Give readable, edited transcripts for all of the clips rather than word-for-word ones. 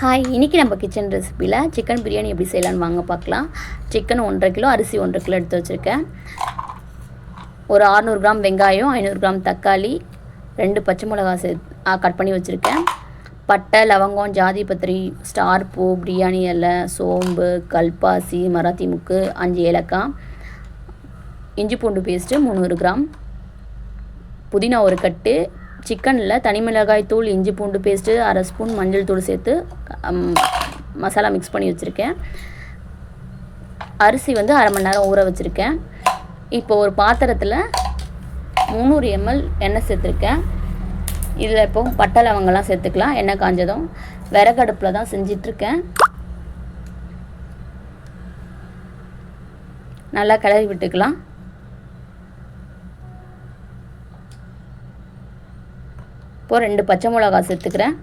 Hi, இன்றைக்கி நம்ம kitchen ரெசிப்பியில் chicken biryani எப்படி செய்யலான்னு வாங்க பார்க்கலாம். சிக்கன் 1.5 கிலோ, அரிசி 1.5 கிலோ எடுத்து வச்சுருக்கேன். ஒரு 600 கிராம் வெங்காயம், 500 கிராம் தக்காளி, 2 பச்சை மிளகாய் கட் பண்ணி வச்சுருக்கேன். பட்டை, லவங்கம், ஜாதி பத்திரி, ஸ்டார் பூ, பிரியாணி இலை, சோம்பு, கல்பாசி, மராத்தி முக்கு, 5 ஏலக்காய், இஞ்சி பூண்டு பேஸ்ட்டு 300 கிராம், புதினா ஒரு கட்டு, சிக்கனில் தனி மிளகாய் தூள், இஞ்சி பூண்டு பேஸ்ட்டு, அரை ஸ்பூன் மஞ்சள் தூள் சேர்த்து மசாலா மிக்ஸ் பண்ணி வச்சுருக்கேன். அரிசி வந்து அரை மணி நேரம் ஊற வச்சுருக்கேன். இப்போ ஒரு பாத்திரத்தில் 300 ml எண்ணெய் சேர்த்துருக்கேன். இதில் இப்போ பட்டை லவங்கெல்லாம் சேர்த்துக்கலாம். எண்ணெய் காஞ்சதும் விறகடுப்பில் தான் செஞ்சிட்ருக்கேன். நல்லா கிளறி விட்டுக்கலாம். இப்போ 2 பச்சை மிளகாய் சேர்த்துக்கிறேன்.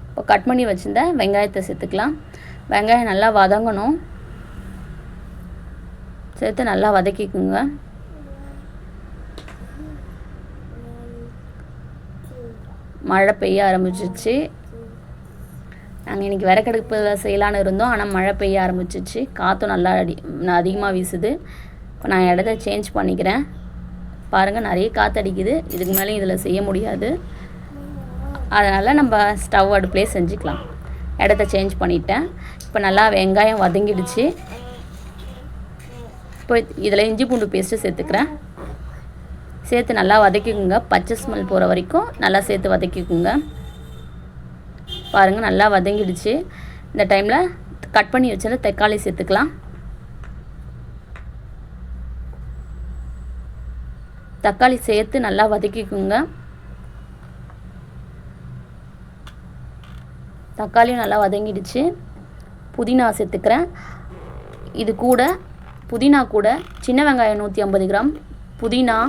இப்போ கட் பண்ணி வச்சுருந்த வெங்காயத்தை சேர்த்துக்கலாம். வெங்காயம் நல்லா வதங்கணும். சேர்த்து நல்லா வதக்கிக்குங்க. மழை பெய்ய ஆரம்பிச்சிச்சு. நாங்கள் இன்றைக்கி விறகடுப்பில் செய்யலான்னு இருந்தோம். ஆனால் மழை பெய்ய ஆரம்பிச்சிச்சு. காற்றும் நல்லா அதிகமாக வீசுது. இப்போ நான் இடத்த சேஞ்ச் பண்ணிக்கிறேன். பாருங்கள், நிறைய காற்று அடிக்குது. இதுக்கு மேலே இதில் செய்ய முடியாது. அதனால் நம்ம ஸ்டவ் அடுப்புலேயே செஞ்சுக்கலாம். இடத்த சேஞ்ச் பண்ணிட்டேன். இப்போ நல்லா வெங்காயம் வதங்கிடுச்சு. இப்போ இதில் இஞ்சி பூண்டு பேஸ்ட்டு சேர்த்துக்கிறேன். சேர்த்து நல்லா வதக்கிக்குங்க. பச்சை ஸ்மெல் போகிற வரைக்கும் நல்லா சேர்த்து வதக்கிக்குங்க. பாருங்கள், நல்லா வதங்கிடுச்சு. இந்த டைமில் கட் பண்ணி வச்சல தக்காளி சேர்த்துக்கலாம். தக்காளி சேர்த்து நல்லா வதக்கிக்குங்க. தக்காளியும் நல்லா வதங்கிடுச்சு. புதினா சேர்த்துக்கிறேன். இது கூட புதினா கூட சின்ன வெங்காயம் 150 கிராம், புதினா,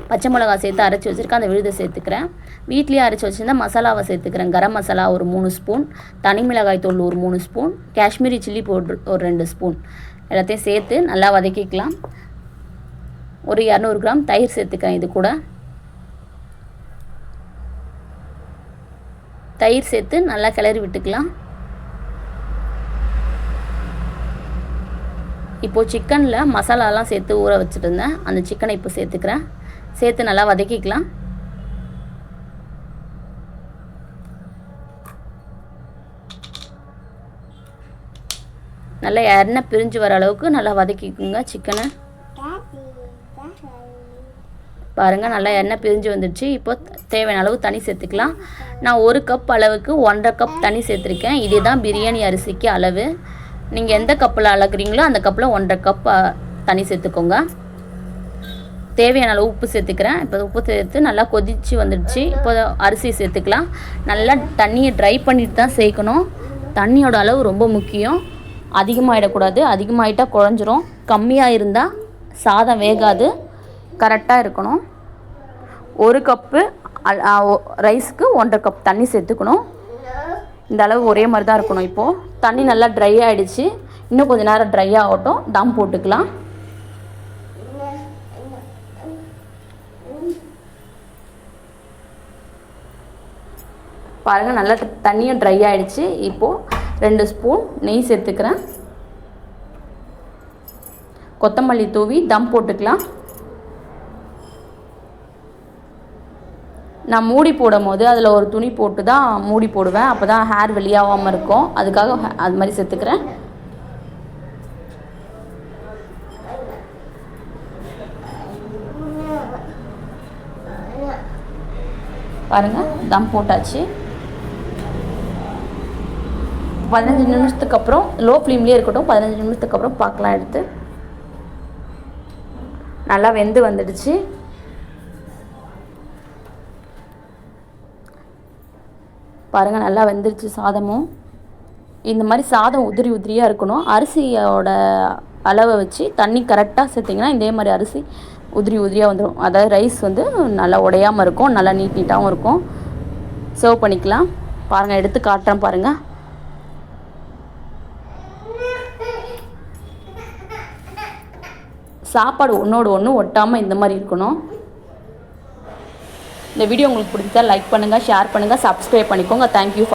பச்சை மிளகாய் சேர்த்து அரைச்சி வச்சுருக்கேன். அந்த விழுதை சேர்த்துக்கிறேன். வீட்லேயே அரைச்சி வச்சுருந்தா மசாலாவை சேர்த்துக்கிறேன். கரம் மசாலா ஒரு 3 ஸ்பூன், தனி மிளகாய் தூள் ஒரு 3 ஸ்பூன், காஷ்மீரி சில்லி பவுட்ரு ஒரு 2 ஸ்பூன் எல்லாத்தையும் சேர்த்து நல்லா வதக்கிக்கலாம். ஒரு 200 கிராம் தயிர் சேர்த்துக்கிறேன். இது கூட தயிர் சேர்த்து நல்லா கிளறி விட்டுக்கலாம். இப்போது சிக்கனில் மசாலாலாம் சேர்த்து ஊற வச்சுட்டு இருந்தேன். அந்த சிக்கனை இப்போ சேர்த்துக்கிறேன். சேர்த்து நல்லா வதக்கிக்கலாம். நல்லா எண்ணெய் பிரிஞ்சு வர அளவுக்கு நல்லா வதக்கிக்குங்க சிக்கனை. பாருங்கள், நல்லா எண்ணெய் பிரிஞ்சு வந்துடுச்சு. இப்போ தேவையான அளவு தண்ணி சேர்த்துக்கலாம். நான் 1 கப் அளவுக்கு 1.5 கப் தண்ணி சேர்த்துருக்கேன். இதுதான் பிரியாணி அரிசிக்கு அளவு. நீங்கள் எந்த கப்பில் அளக்குறீங்களோ அந்த கப்பில் 1.5 கப் தண்ணி சேர்த்துக்கோங்க. தேவையான அளவு உப்பு சேர்த்துக்கிறேன். இப்போ உப்பு சேர்த்து நல்லா கொதித்து வந்துடுச்சு. இப்போ அரிசி சேர்த்துக்கலாம். நல்லா தண்ணியை ட்ரை பண்ணிட்டு தான் சேர்க்கணும். தண்ணியோட அளவு ரொம்ப முக்கியம். அதிகமாகிடக்கூடாது. அதிகமாகிட்டால் குழஞ்சிரும். கம்மியாக இருந்தால் சாதம் வேகாது. கரெக்டாக இருக்கணும். 1 கப்பு ரைஸுக்கு 1.5 கப் தண்ணி சேர்த்துக்கணும். இந்த அளவு ஒரே மாதிரி தான் இருக்கணும். இப்போது தண்ணி நல்லா ட்ரை ஆகிடுச்சு. இன்னும் கொஞ்சம் நேரம் ட்ரை ஆகட்டும். தம் போட்டுக்கலாம். பாருங்கள், நல்லா தண்ணியும் ட்ரை ஆகிடுச்சு. இப்போது 2 ஸ்பூன் நெய் சேர்த்துக்கிறேன். கொத்தமல்லி தூவி தம் போட்டுக்கலாம். நான் மூடி போடும் போது அதில் ஒரு துணி போட்டு தான் மூடி போடுவேன். அப்போ தான் ஹேர் வெளியாகாமல் இருக்கும். அதுக்காக அது மாதிரி சேர்த்துக்கிறேன். பாருங்கள், தம் போட்டாச்சு. 15 நிமிஷத்துக்கு அப்புறம் லோ ஃப்ளேம்லேயே இருக்கட்டும். 15 நிமிஷத்துக்கு அப்புறம் பார்க்கலாம். எடுத்து நல்லா வெந்து வந்துடுச்சு. பாருங்கள், நல்லா வெந்துடுச்சு சாதமும். இந்த மாதிரி சாதம் உதிரி உதிரியாக இருக்கணும். அரிசியோட அளவை வச்சு தண்ணி கரெக்டாக சேர்த்திங்கன்னா இதே மாதிரி அரிசி உதிரி உதிரியாக வந்துடும். அதாவது ரைஸ் வந்து நல்லா உடையாமல் இருக்கும். நல்லா நீட்டாகவும் இருக்கும். சர்வ் பண்ணிக்கலாம். பாருங்கள், எடுத்து காட்டுறேன் பாருங்கள். சாப்பாடு ஒன்றோடு ஒன்று ஒட்டாமல் இந்த மாதிரி இருக்கணும். இந்த வீடியோ உங்களுக்கு பிடிச்சா லைக் பண்ணுங்கள், ஷேர் பண்ணுங்கள், சப்ஸ்கிரைப் பண்ணிக்கோங்க. தேங்க்யூ.